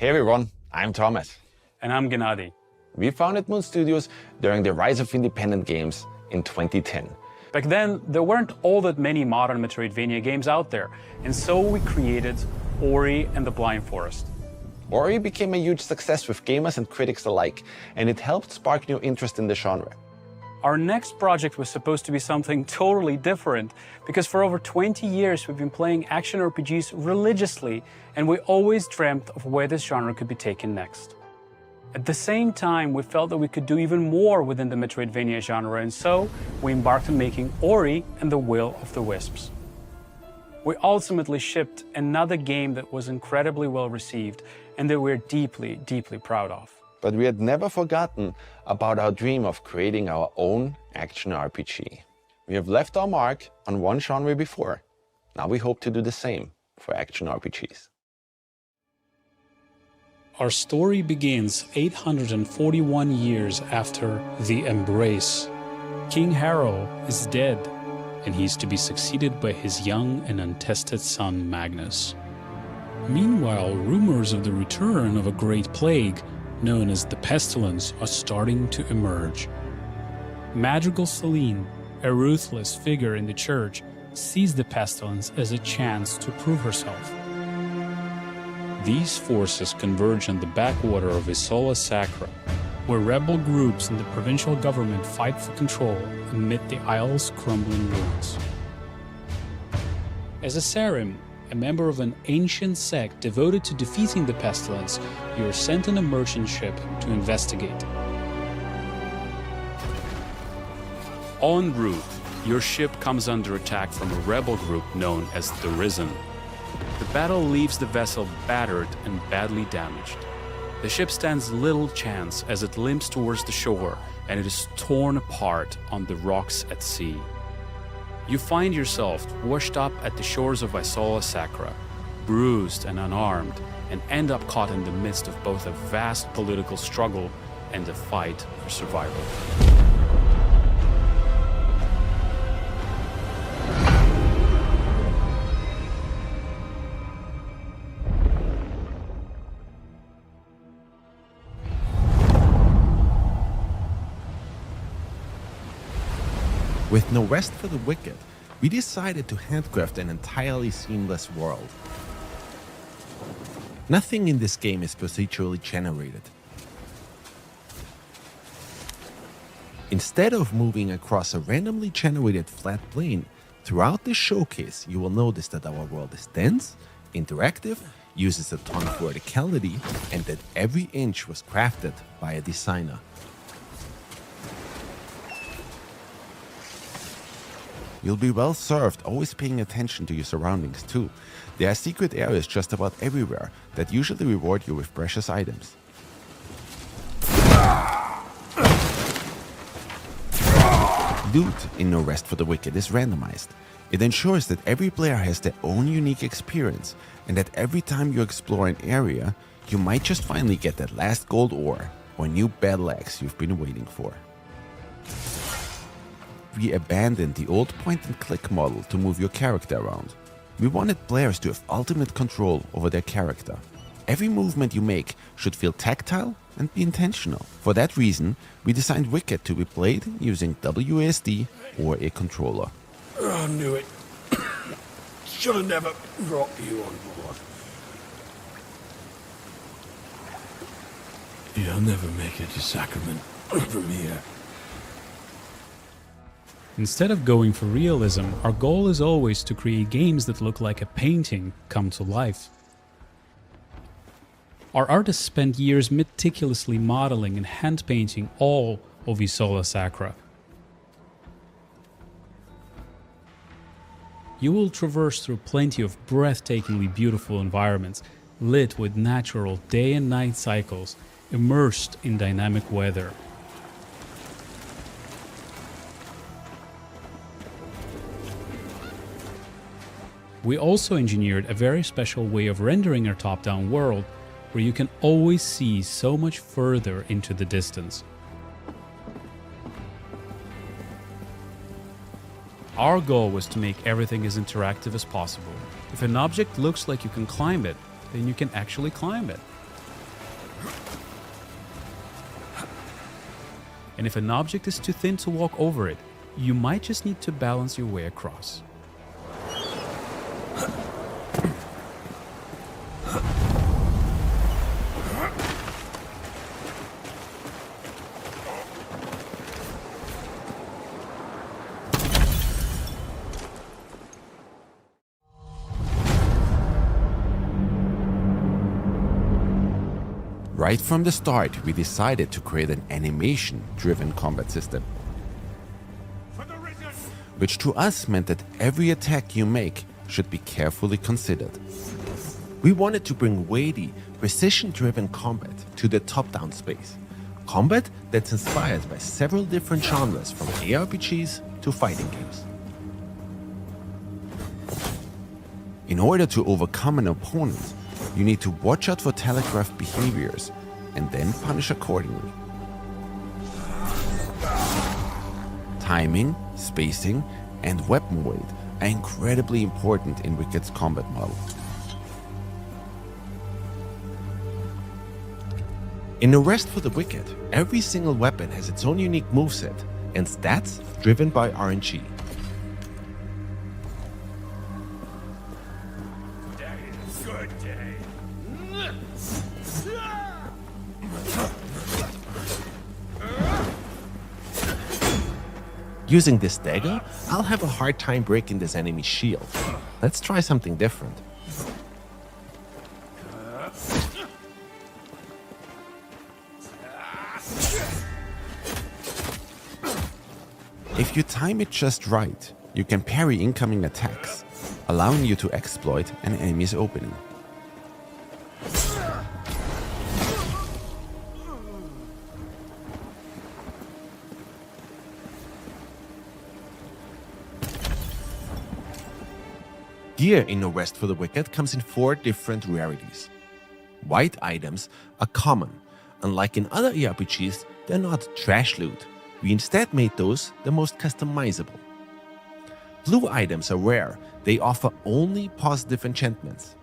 Hey everyone, I'm Thomas. And I'm Gennady. We founded Moon Studios during the rise of independent games in 2010. Back then, there weren't all that many modern Metroidvania games out there, and so we created Ori and the Blind Forest. Ori became a huge success with gamers and critics alike, and it helped spark new interest in the genre. Our next project was supposed to be something totally different, because for over 20 years we've been playing action RPGs religiously, and we always dreamt of where this genre could be taken next. At the same time, we felt that we could do even more within the Metroidvania genre, and so we embarked on making Ori and the Will of the Wisps. We ultimately shipped another game that was incredibly well received and that we're deeply, deeply proud of. But we had never forgotten about our dream of creating our own action RPG. We have left our mark on one genre before. Now we hope to do the same for action RPGs. Our story begins 841 years after the Embrace. King Harrow is dead, and he's to be succeeded by his young and untested son Magnus. Meanwhile, rumors of the return of a great plague, known as the Pestilence, are starting to emerge. Madrigal Celine, a ruthless figure in the church, sees the Pestilence as a chance to prove herself. These forces converge on the backwater of Isola Sacra, where rebel groups and the provincial government fight for control amid the isle's crumbling ruins. As a Sarim, a member of an ancient sect devoted to defeating the Pestilence, you are sent on a merchant ship to investigate. En route, your ship comes under attack from a rebel group known as the Risen. The battle leaves the vessel battered and badly damaged. The ship stands little chance as it limps towards the shore, and it is torn apart on the rocks at sea. You find yourself washed up at the shores of Isola Sacra, bruised and unarmed, and end up caught in the midst of both a vast political struggle and a fight for survival. With no rest for the wicked, we decided to handcraft an entirely seamless world. Nothing in this game is procedurally generated. Instead of moving across a randomly generated flat plane, throughout this showcase you will notice that our world is dense, interactive, uses a ton of verticality, and that every inch was crafted by a designer. You'll be well served always paying attention to your surroundings too. There are secret areas just about everywhere that usually reward you with precious items. Loot in No Rest for the Wicked is randomized. It ensures that every player has their own unique experience, and that every time you explore an area, you might just finally get that last gold ore or new battle axe you've been waiting for. We abandoned the old point-and-click model to move your character around. We wanted players to have ultimate control over their character. Every movement you make should feel tactile and be intentional. For that reason, we designed Wicked to be played using WASD or a controller. I knew it. Should have never brought you on board. You'll never make it to Sacrament from here. Instead of going for realism, our goal is always to create games that look like a painting come to life. Our artists spent years meticulously modeling and hand-painting all of Isola Sacra. You will traverse through plenty of breathtakingly beautiful environments, lit with natural day and night cycles, immersed in dynamic weather. We also engineered a very special way of rendering our top-down world, where you can always see so much further into the distance. Our goal was to make everything as interactive as possible. If an object looks like you can climb it, then you can actually climb it. and if an object is too thin to walk over it, you might just need to balance your way across. Right from the start, we decided to create an animation-driven combat system, which to us meant that every attack you make should be carefully considered. We wanted to bring weighty, precision-driven combat to the top-down space. Combat that's inspired by several different genres, from ARPGs to fighting games. In order to overcome an opponent, you need to watch out for telegraphed behaviors and then punish accordingly. Timing, spacing, and weapon weight are incredibly important in Wicked's combat model. In A Rest for the Wicked, every single weapon has its own unique moveset and stats driven by RNG. Using this dagger, I'll have a hard time breaking this enemy's shield. Let's try something different. If you time it just right, you can parry incoming attacks, allowing you to exploit an enemy's opening. Gear in No Rest for the Wicked comes in 4 different rarities. White items are common. Unlike in other ARPGs, they're not trash loot. We instead made those the most customizable. Blue items are rare. They offer only positive enchantments.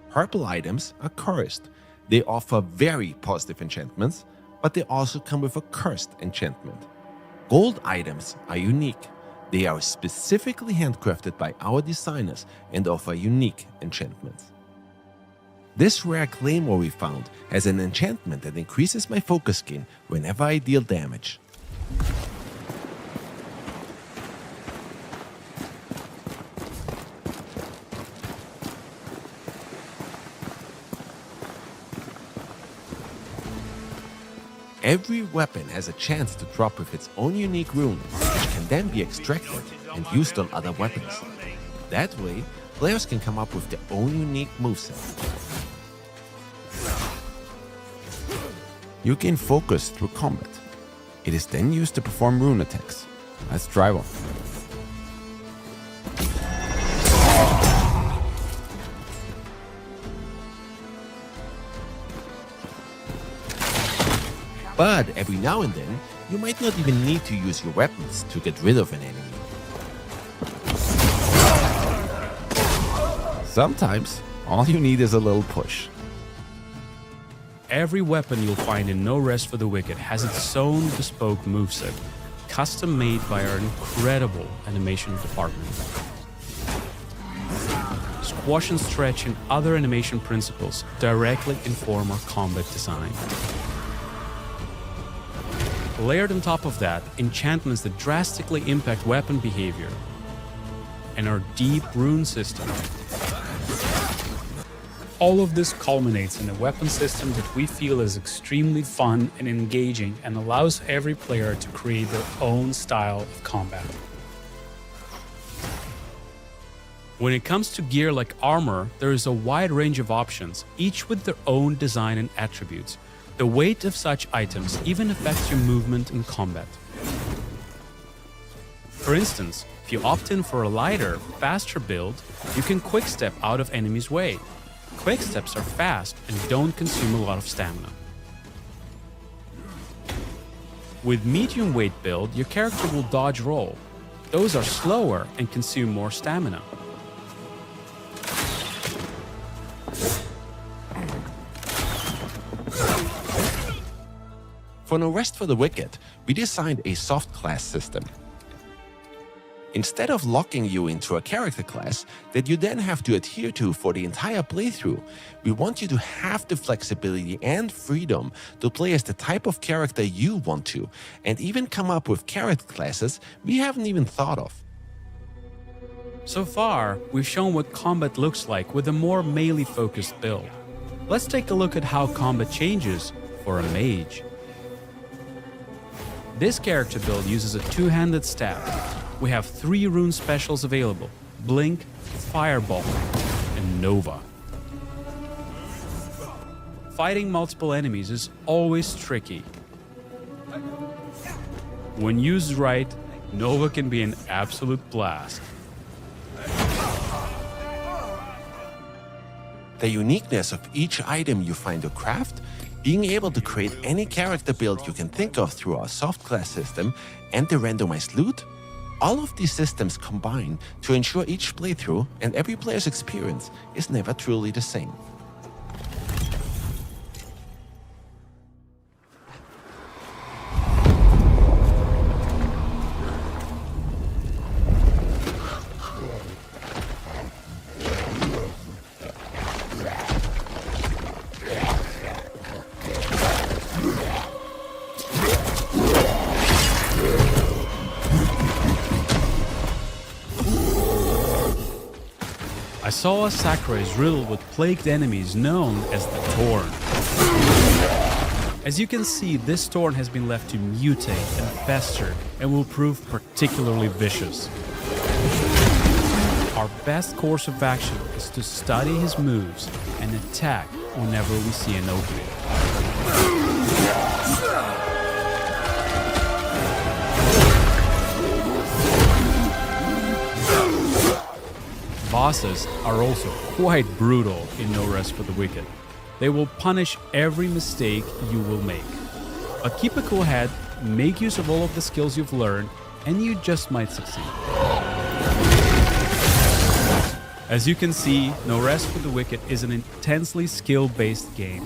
Purple items are cursed. They offer very positive enchantments, but they also come with a cursed enchantment. Gold items are unique. They are specifically handcrafted by our designers and offer unique enchantments. This rare claymore we found has an enchantment that increases my focus gain whenever I deal damage. Every weapon has a chance to drop with its own unique rune, which can then be extracted and used on other weapons. That way, players can come up with their own unique moveset. You gain focus through combat. It is then used to perform rune attacks. Let's try one. But every now and then, you might not even need to use your weapons to get rid of an enemy. Sometimes, all you need is a little push. Every weapon you'll find in No Rest for the Wicked has its own bespoke moveset, custom made by our incredible animation department. Squash and stretch and other animation principles directly inform our combat design. Layered on top of that, enchantments that drastically impact weapon behavior, and our deep rune system. All of this culminates in a weapon system that we feel is extremely fun and engaging and allows every player to create their own style of combat. When it comes to gear like armor, there is a wide range of options, each with their own design and attributes. The weight of such items even affects your movement in combat. For instance, if you opt in for a lighter, faster build, you can quick-step out of enemies' way. Quick-steps are fast and don't consume a lot of stamina. With medium weight build, your character will dodge roll. Those are slower and consume more stamina. For No Rest for the Wicked, we designed a soft class system. Instead of locking you into a character class that you then have to adhere to for the entire playthrough, we want you to have the flexibility and freedom to play as the type of character you want to, and even come up with character classes we haven't even thought of. So far, we've shown what combat looks like with a more melee-focused build. Let's take a look at how combat changes for a mage. This character build uses a two-handed staff. We have 3 rune specials available: Blink, Fireball, and Nova. Fighting multiple enemies is always tricky. When used right, Nova can be an absolute blast. The uniqueness of each item you find or craft, being able to create any character build you can think of through our soft class system, and the randomized loot, all of these systems combine to ensure each playthrough and every player's experience is never truly the same. Asawa Sakura is riddled with plagued enemies known as the Torn. As you can see, this Torn has been left to mutate and fester and will prove particularly vicious. Our best course of action is to study his moves and attack whenever we see an opening. Bosses are also quite brutal in No Rest for the Wicked. They will punish every mistake you will make. But keep a cool head, make use of all of the skills you've learned, and you just might succeed. As you can see, No Rest for the Wicked is an intensely skill-based game.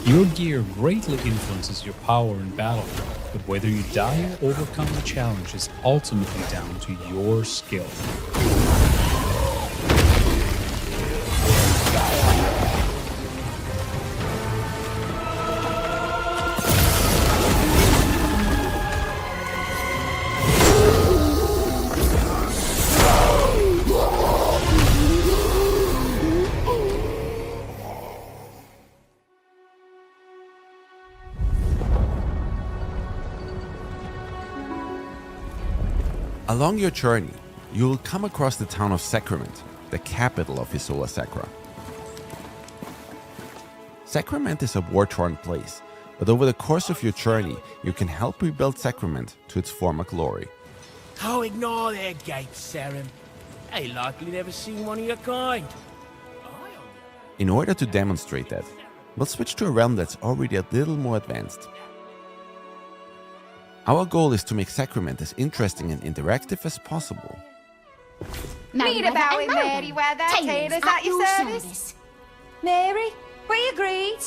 Your gear greatly influences your power in battle, but whether you die or overcome the challenge is ultimately down to your skill. Along your journey, you will come across the town of Sacrament, the capital of Isola Sacra. Sacrament is a war-torn place, but over the course of your journey, you can help rebuild Sacrament to its former glory. Oh, ignore their gates, Saren. They likely never seen one of your kind. In order to demonstrate that, we'll switch to a realm that's already a little more advanced. Our goal is to make Sacrament as interesting and interactive as possible. Read about it, Mary, where their tailors at your service. Mary, we agreed.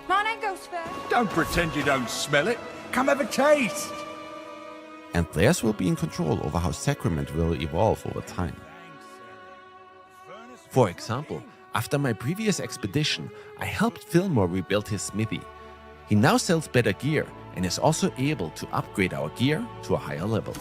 My name goes first. Don't pretend you don't smell it. Come have a taste. And players will be in control over how Sacrament will evolve over time. For example, after my previous expedition, I helped Fillmore rebuild his smithy. He now sells better gear and is also able to upgrade our gear to a higher level.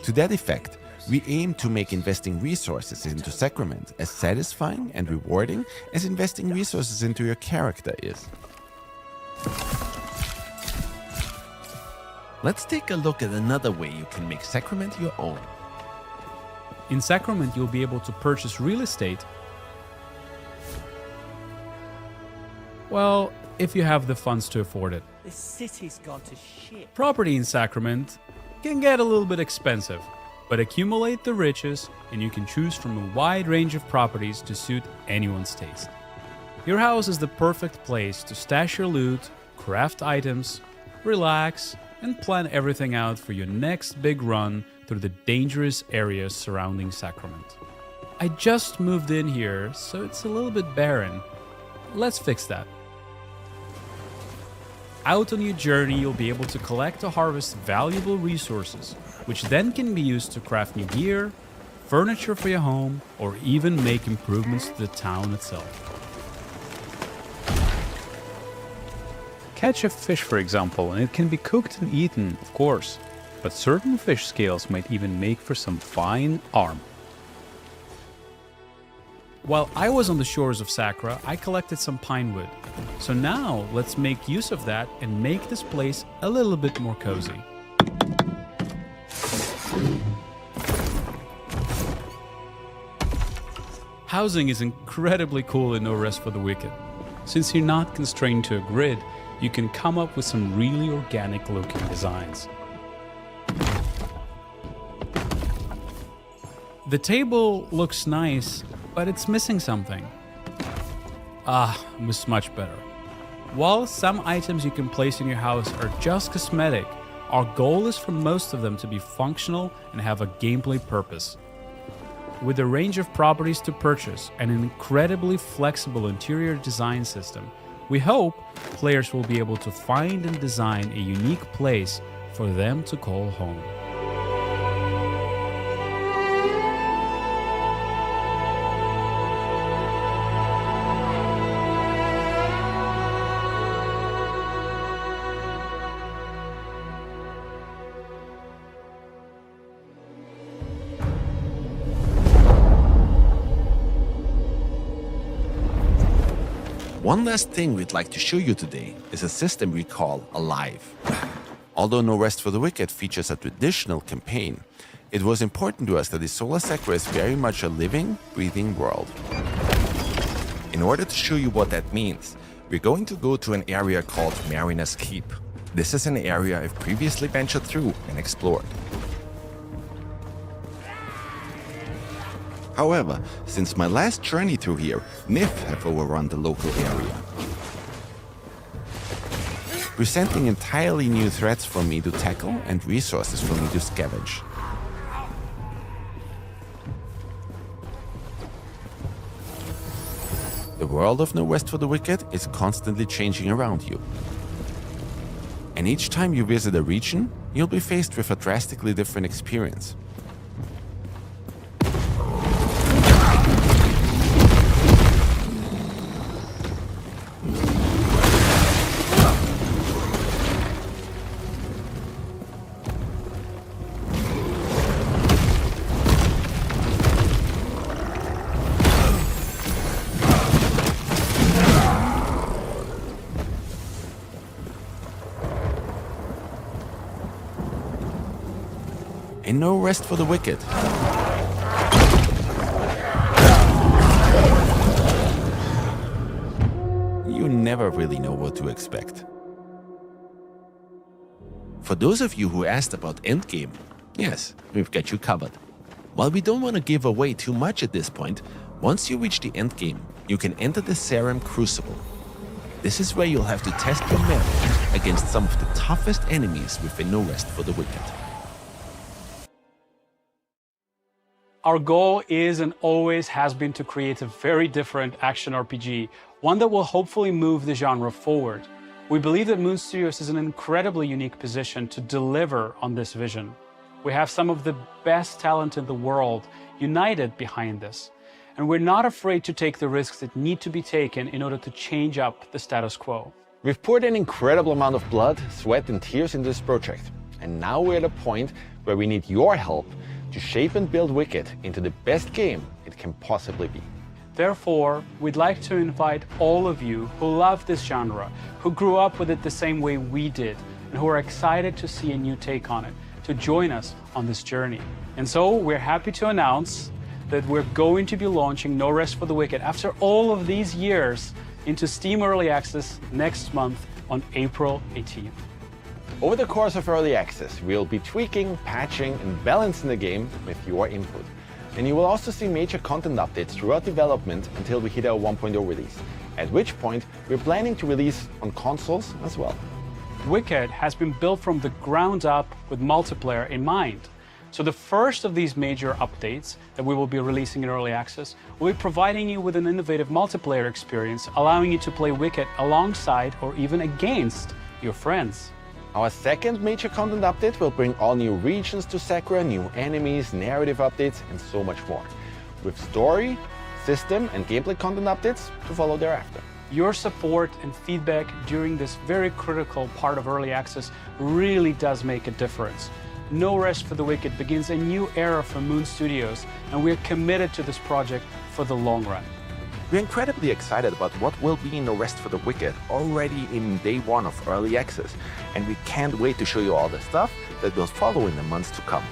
To that effect, we aim to make investing resources into Sacrament as satisfying and rewarding as investing resources into your character is. Let's take a look at another way you can make Sacrament your own. In Sacrament, you'll be able to purchase real estate. Well, if you have the funds to afford it. The city's gone to shit. Property in Sacrament can get a little bit expensive, but accumulate the riches and you can choose from a wide range of properties to suit anyone's taste. Your house is the perfect place to stash your loot, craft items, relax, and plan everything out for your next big run through the dangerous areas surrounding Sacrament. I just moved in here, so it's a little bit barren. Let's fix that. Out on your journey, you'll be able to collect or harvest valuable resources, which then can be used to craft new gear, furniture for your home, or even make improvements to the town itself. Catch a fish, for example, and it can be cooked and eaten, of course, but certain fish scales might even make for some fine armor. While I was on the shores of Sakura, I collected some pine wood. So now let's make use of that and make this place a little bit more cozy. Housing is incredibly cool in No Rest for the Wicked. Since you're not constrained to a grid, you can come up with some really organic looking designs. The table looks nice, but it's missing something. Much better. While some items you can place in your house are just cosmetic, our goal is for most of them to be functional and have a gameplay purpose. With a range of properties to purchase and an incredibly flexible interior design system, we hope players will be able to find and design a unique place for them to call home. One last thing we'd like to show you today is a system we call Alive. Although No Rest for the Wicked features a traditional campaign, it was important to us that the Solar Sakura is very much a living, breathing world. In order to show you what that means, we're going to go to an area called Mariner's Keep. This is an area I've previously ventured through and explored. However, since my last journey through here, NIF have overrun the local area, presenting entirely new threats for me to tackle and resources for me to scavenge. The world of No Rest for the Wicked is constantly changing around you. And each time you visit a region, you'll be faced with a drastically different experience. And no rest for the wicked. You never really know what to expect. For those of you who asked about endgame, yes, we've got you covered. While we don't want to give away too much at this point, once you reach the endgame, you can enter the Serum Crucible. This is where you'll have to test your metal against some of the toughest enemies within No Rest for the Wicked. Our goal is and always has been to create a very different action RPG, one that will hopefully move the genre forward. We believe that Moon Studios is in an incredibly unique position to deliver on this vision. We have some of the best talent in the world united behind this, and we're not afraid to take the risks that need to be taken in order to change up the status quo. We've poured an incredible amount of blood, sweat and tears into this project, and now we're at a point where we need your help to shape and build Wicked into the best game it can possibly be. Therefore, we'd like to invite all of you who love this genre, who grew up with it the same way we did, and who are excited to see a new take on it, to join us on this journey. And so we're happy to announce that we're going to be launching No Rest for the Wicked after all of these years into Steam Early Access next month on April 18th. Over the course of Early Access, we'll be tweaking, patching and balancing the game with your input. And you will also see major content updates throughout development until we hit our 1.0 release, at which point we're planning to release on consoles as well. Wicked has been built from the ground up with multiplayer in mind. So the first of these major updates that we will be releasing in Early Access will be providing you with an innovative multiplayer experience, allowing you to play Wicked alongside or even against your friends. Our second major content update will bring all new regions to Sakura, new enemies, narrative updates, and so much more, with story, system, and gameplay content updates to follow thereafter. Your support and feedback during this very critical part of early access really does make a difference. No Rest for the Wicked begins a new era for Moon Studios, and we're committed to this project for the long run. We're incredibly excited about what will be No Rest for the Wicked already in day one of early access, and we can't wait to show you all the stuff that will follow in the months to come.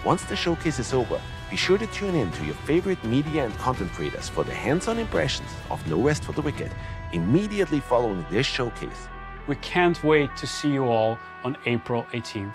Once the showcase is over, be sure to tune in to your favorite media and content creators for the hands-on impressions of No Rest for the Wicked immediately following this showcase. We can't wait to see you all on April 18th.